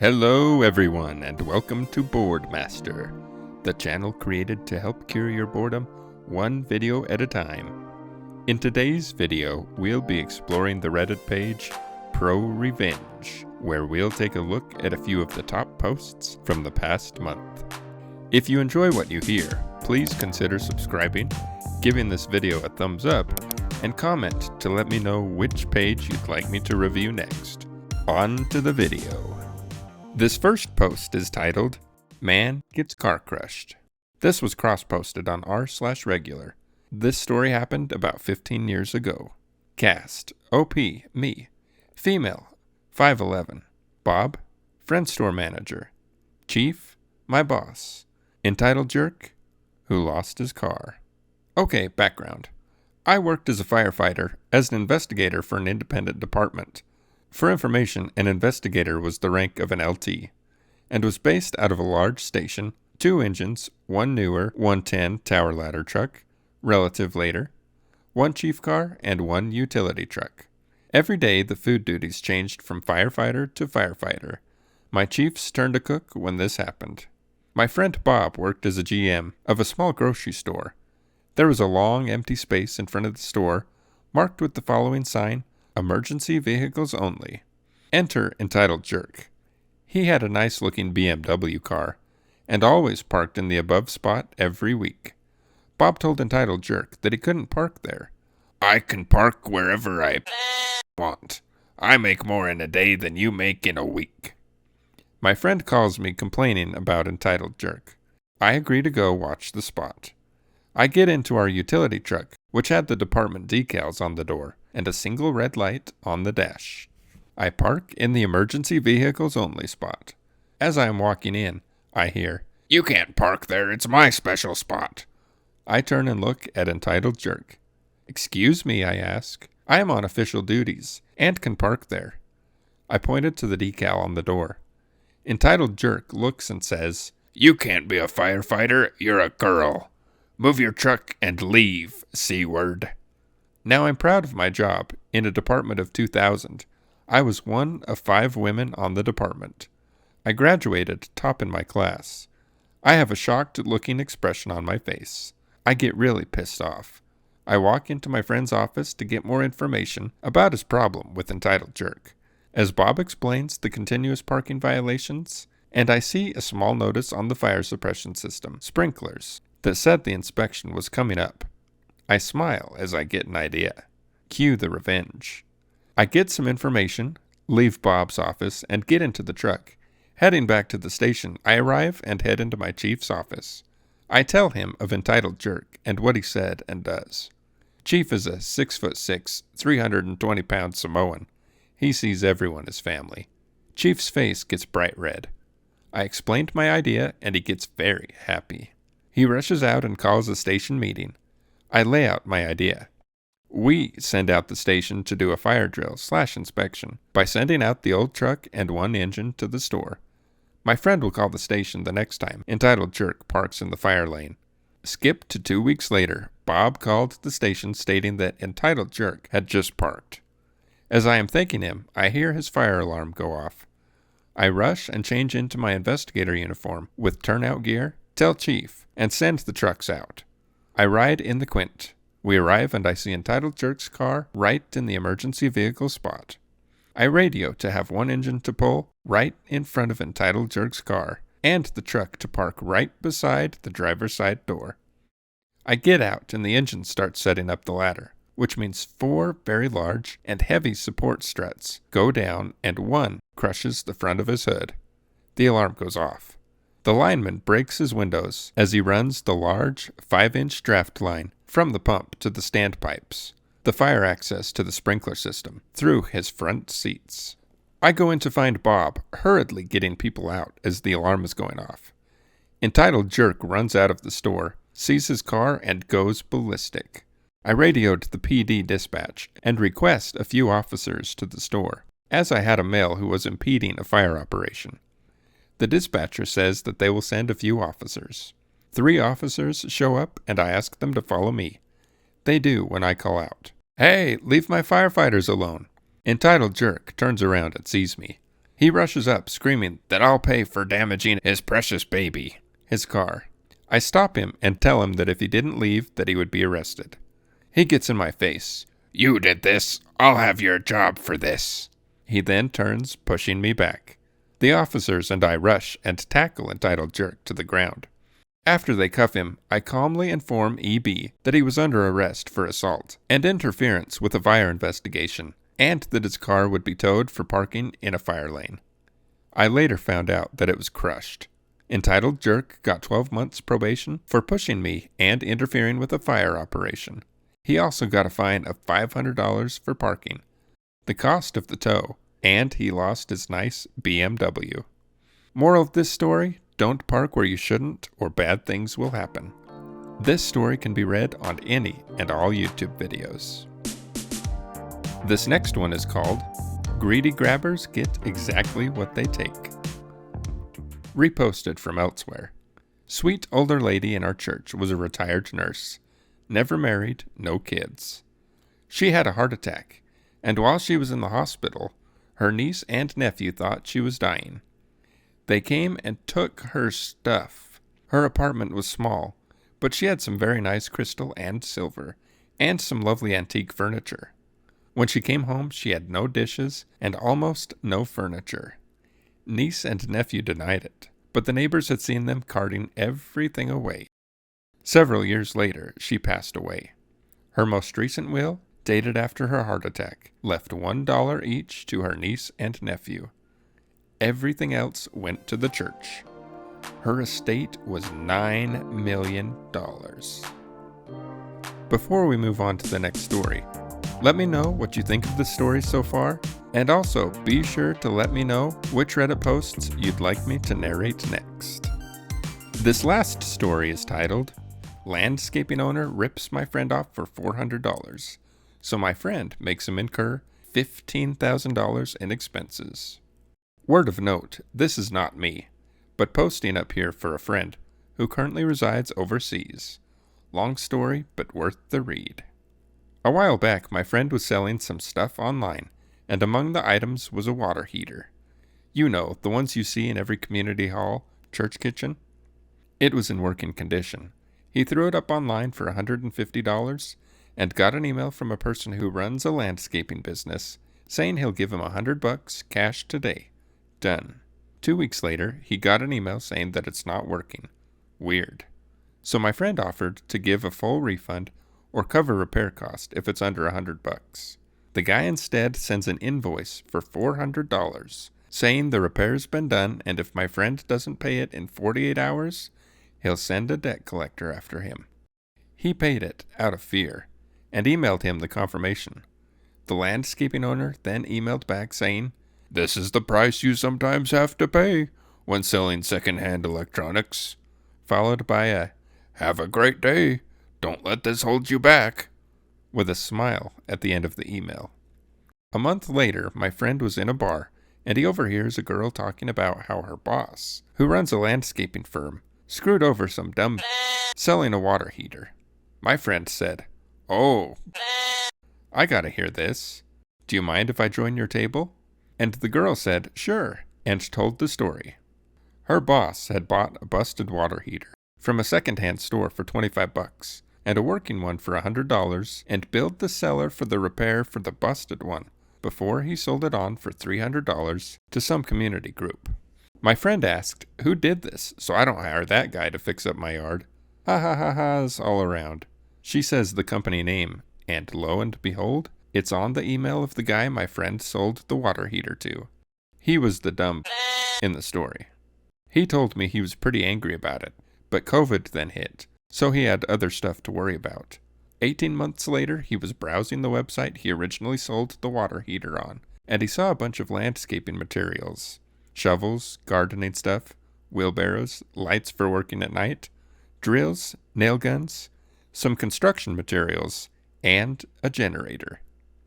Hello everyone and welcome to BoredMaster, the channel created to help cure your boredom one video at a time. In today's video, we'll be exploring the Reddit page ProRevenge, where we'll take a look at a few of the top posts from the past month. If you enjoy what you hear, please consider subscribing, giving this video a thumbs up, and comment to let me know which page you'd like me to review next. On to the video. This first post is titled, Man Gets Car Crushed. This was cross-posted on r/regular. This story happened about 15 years ago. Cast, OP, me. Female, 5'11". Bob, friend store manager. Chief, my boss. Entitled jerk, who lost his car. Okay, background. I worked as a firefighter, as an investigator for an independent department. For information, an investigator was the rank of an LT, and was based out of a large station, 2 engines, 1 newer 110 tower ladder truck, relative later, 1 chief car, and 1 utility truck. Every day the food duties changed from firefighter to firefighter. My chiefs turned to cook when this happened. My friend Bob worked as a GM of a small grocery store. There was a long empty space in front of the store, marked with the following sign, Emergency Vehicles Only. Enter Entitled Jerk. He had a nice-looking BMW car, and always parked in the above spot every week. Bob told Entitled Jerk that he couldn't park there. I can park wherever I want. I make more in a day than you make in a week. My friend calls me complaining about Entitled Jerk. I agree to go watch the spot. I get into our utility truck, which had the department decals on the door and a single red light on the dash. I park in the emergency vehicles only spot. As I am walking in, I hear, You can't park there, it's my special spot. I turn and look at Entitled Jerk. Excuse me, I ask. I am on official duties and can park there. I pointed to the decal on the door. Entitled Jerk looks and says, You can't be a firefighter, you're a girl. Move your truck and leave, C-word. Now I'm proud of my job. In a department of 2,000, I was one of 5 women on the department. I graduated top in my class. I have a shocked-looking expression on my face. I get really pissed off. I walk into my friend's office to get more information about his problem with Entitled Jerk. As Bob explains the continuous parking violations, and I see a small notice on the fire suppression system, sprinklers, that said the inspection was coming up. I smile as I get an idea. Cue the revenge. I get some information, leave Bob's office, and get into the truck. Heading back to the station, I arrive and head into my chief's office. I tell him of Entitled Jerk and what he said and does. Chief is a 6'6", 320-pound Samoan. He sees everyone as family. Chief's face gets bright red. I explained my idea and he gets very happy. He rushes out and calls a station meeting. I lay out my idea. We send out the station to do a fire drill / inspection by sending out the old truck and 1 engine to the store. My friend will call the station the next time Entitled Jerk parks in the fire lane. Skip to 2 weeks later, Bob called the station stating that Entitled Jerk had just parked. As I am thanking him, I hear his fire alarm go off. I rush and change into my investigator uniform with turnout gear, tell Chief, and send the trucks out. I ride in the Quint. We arrive and I see Entitled Jerk's car right in the emergency vehicle spot. I radio to have 1 engine to pull right in front of Entitled Jerk's car and the truck to park right beside the driver's side door. I get out and the engine starts setting up the ladder, which means 4 very large and heavy support struts go down and 1 crushes the front of his hood. The alarm goes off. The lineman breaks his windows as he runs the large 5-inch draft line from the pump to the standpipes, the fire access to the sprinkler system, through his front seats. I go in to find Bob, hurriedly getting people out as the alarm is going off. Entitled Jerk runs out of the store, sees his car, and goes ballistic. I radioed the PD dispatch and request a few officers to the store, as I had a male who was impeding a fire operation. The dispatcher says that they will send a few officers. 3 officers show up and I ask them to follow me. They do when I call out, Hey, leave my firefighters alone. Entitled Jerk turns around and sees me. He rushes up, screaming that I'll pay for damaging his precious baby, his car. I stop him and tell him that if he didn't leave, that he would be arrested. He gets in my face. "You did this. I'll have your job for this." He then turns, pushing me back. The officers and I rush and tackle entitled jerk to the ground. After they cuff him, I calmly inform EB that he was under arrest for assault and interference with a fire investigation, and that his car would be towed for parking in a fire lane. I later found out that it was crushed. Entitled jerk got 12 months probation for pushing me and interfering with a fire operation. He also got a fine of $500 for parking, the cost of the tow, and he lost his nice BMW. Moral of this story: don't park where you shouldn't, or bad things will happen. This story can be read on any and all YouTube videos. This next one is called Greedy Grabbers Get Exactly What They Take. Reposted from elsewhere. Sweet older lady in our church was a retired nurse. Never married, no kids. She had a heart attack, and while she was in the hospital, her niece and nephew thought she was dying. They came and took her stuff. Her apartment was small, but she had some very nice crystal and silver, and some lovely antique furniture. When she came home, she had no dishes and almost no furniture. Niece and nephew denied it, but the neighbors had seen them carting everything away. Several years later, she passed away. Her most recent will, dated after her heart attack, left $1 each to her niece and nephew. Everything else went to the church. Her estate was $9 million. Before we move on to the next story, let me know what you think of the story so far, and also be sure to let me know which Reddit posts you'd like me to narrate next. This last story is titled, Landscaping Owner Rips My Friend Off for $400, so my friend makes him incur $15,000 in expenses. Word of note, this is not me, but posting up here for a friend who currently resides overseas. Long story, but worth the read. A while back, my friend was selling some stuff online, and among the items was a water heater. You know, the ones you see in every community hall, church kitchen. It was in working condition. He threw it up online for $150 and got an email from a person who runs a landscaping business saying he'll give him $100 cash today. Done. 2 weeks later, he got an email saying that it's not working. Weird. So my friend offered to give a full refund or cover repair cost if it's under $100. The guy instead sends an invoice for $400, saying the repair's been done, and if my friend doesn't pay it in 48 hours, he'll send a debt collector after him. He paid it out of fear and emailed him the confirmation. The landscaping owner then emailed back saying, "This is the price you sometimes have to pay when selling second-hand electronics," followed by a, "Have a great day. Don't let this hold you back," with a smile at the end of the email. A month later, my friend was in a bar, and he overhears a girl talking about how her boss, who runs a landscaping firm, screwed over some dumb selling a water heater. My friend said, "Oh, I gotta hear this. Do you mind if I join your table?" And the girl said, "Sure," and told the story. Her boss had bought a busted water heater from a second-hand store for $25 and a working one for $100 and billed the seller for the repair for the busted one before he sold it on for $300 to some community group. My friend asked, "Who did this, so I don't hire that guy to fix up my yard?" Ha ha ha ha's all around. She says the company name, and lo and behold, it's on the email of the guy my friend sold the water heater to. He was the dumb in the story. He told me he was pretty angry about it, but COVID then hit, so he had other stuff to worry about. 18 months later, he was browsing the website he originally sold the water heater on, and he saw a bunch of landscaping materials. Shovels, gardening stuff, wheelbarrows, lights for working at night, drills, nail guns, some construction materials, and a generator.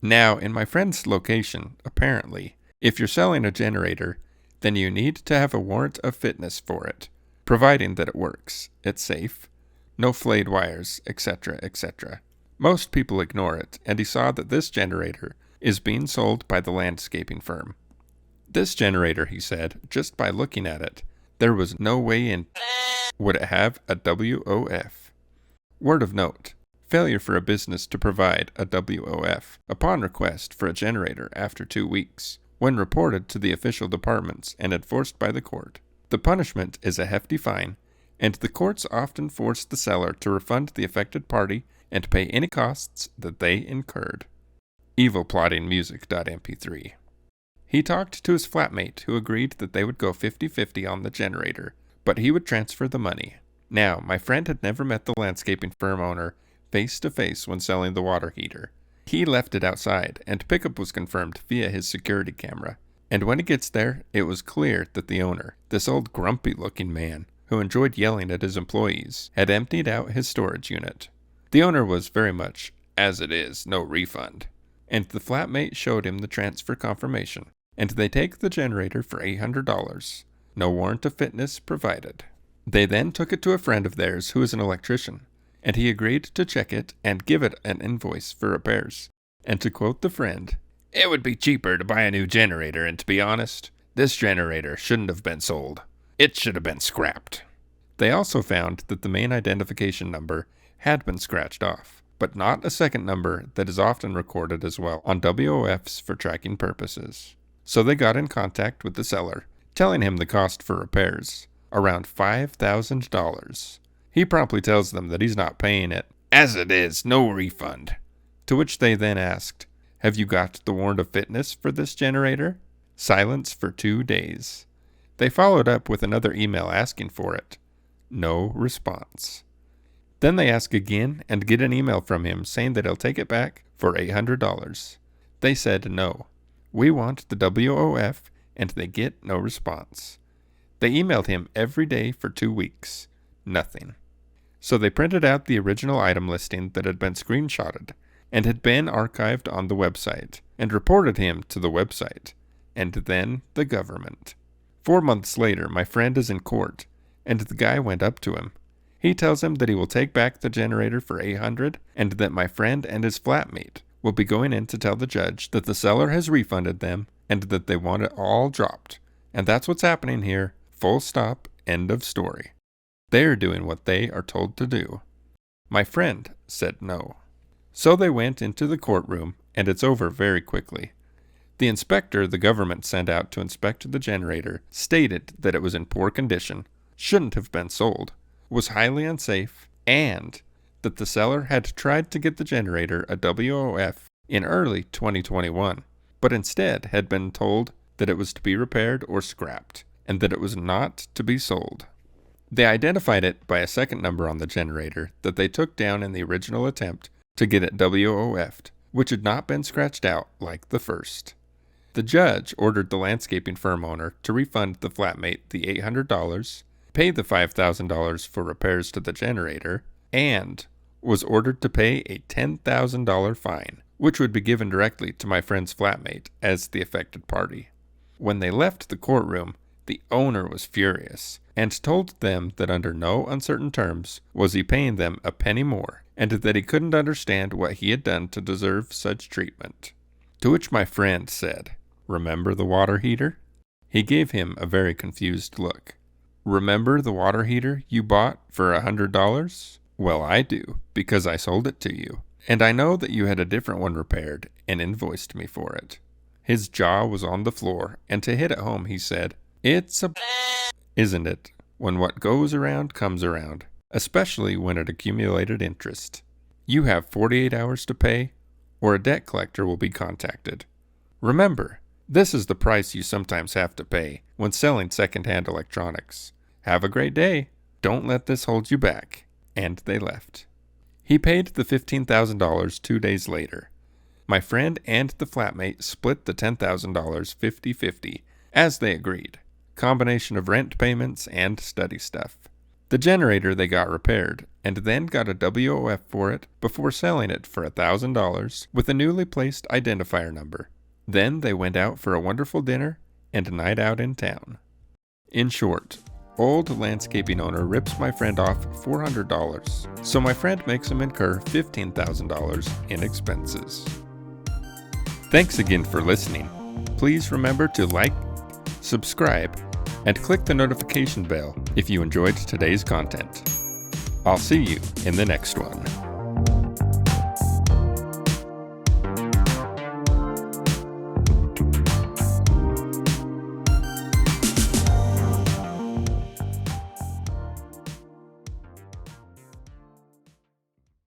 Now, in my friend's location, apparently, if you're selling a generator, then you need to have a warrant of fitness for it, providing that it works, it's safe, no flayed wires, etc., etc. Most people ignore it, and he saw that this generator is being sold by the landscaping firm. This generator, he said, just by looking at it, there was no way in would it have a WOF. Word of note, failure for a business to provide a WOF upon request for a generator after 2 weeks, when reported to the official departments and enforced by the court. The punishment is a hefty fine, and the courts often force the seller to refund the affected party and pay any costs that they incurred. evilplottingmusic.mp3. He talked to his flatmate, who agreed that they would go 50-50 on the generator, but he would transfer the money. Now, my friend had never met the landscaping firm owner face to face when selling the water heater. He left it outside, and pickup was confirmed via his security camera. And when he gets there, it was clear that the owner, this old grumpy-looking man, who enjoyed yelling at his employees, had emptied out his storage unit. The owner was very much, as it is, no refund. And the flatmate showed him the transfer confirmation, and they take the generator for $800. No warrant of fitness provided. They then took it to a friend of theirs who is an electrician, and he agreed to check it and give it an invoice for repairs. And to quote the friend, "It would be cheaper to buy a new generator, and to be honest, this generator shouldn't have been sold. It should have been scrapped." They also found that the main identification number had been scratched off, but not a second number that is often recorded as well on WOFs for tracking purposes. So they got in contact with the seller, telling him the cost for repairs, around $5,000. He promptly tells them that he's not paying it. As it is, no refund. To which they then asked, "Have you got the warrant of fitness for this generator?" Silence for 2 days. They followed up with another email asking for it. No response. Then they ask again and get an email from him saying that he'll take it back for $800. They said no. We want the WOF, and they get no response. They emailed him every day for 2 weeks. Nothing. So they printed out the original item listing that had been screenshotted and had been archived on the website and reported him to the website, and then the government. 4 months later, my friend is in court, and the guy went up to him. He tells him that he will take back the generator for $800 and that my friend and his flatmate will be going in to tell the judge that the seller has refunded them and that they want it all dropped. And that's what's happening here. Full stop. End of story. They're doing what they are told to do. My friend said no. So they went into the courtroom, and it's over very quickly. The inspector the government sent out to inspect the generator stated that it was in poor condition, shouldn't have been sold, was highly unsafe, and that the seller had tried to get the generator a WOF in early 2021, but instead had been told that it was to be repaired or scrapped, and that it was not to be sold. They identified it by a second number on the generator that they took down in the original attempt to get it WOF'd, which had not been scratched out like the first. The judge ordered the landscaping firm owner to refund the flatmate the $800, pay the $5,000 for repairs to the generator, and was ordered to pay a $10,000 fine, which would be given directly to my friend's flatmate as the affected party. When they left the courtroom, the owner was furious and told them that under no uncertain terms was he paying them a penny more, and that he couldn't understand what he had done to deserve such treatment. To which my friend said, "Remember the water heater?" He gave him a very confused look. "Remember the water heater you bought for $100? Well, I do, because I sold it to you. And I know that you had a different one repaired and invoiced me for it." His jaw was on the floor, and to hit it home he said, "It's a isn't it, when what goes around comes around, especially when it accumulated interest. You have 48 hours to pay, or a debt collector will be contacted. Remember, this is the price you sometimes have to pay when selling second-hand electronics. Have a great day. Don't let this hold you back." And they left. He paid the $15,000 2 days later. My friend and the flatmate split the $10,000 50-50, as they agreed. Combination of rent payments and study stuff. The generator they got repaired, and then got a WOF for it before selling it for $1,000 with a newly placed identifier number. Then they went out for a wonderful dinner and a night out in town. In short, old landscaping owner rips my friend off $400, so my friend makes him incur $15,000 in expenses. Thanks again for listening. Please remember to like, subscribe, and click the notification bell if you enjoyed today's content. I'll see you in the next one.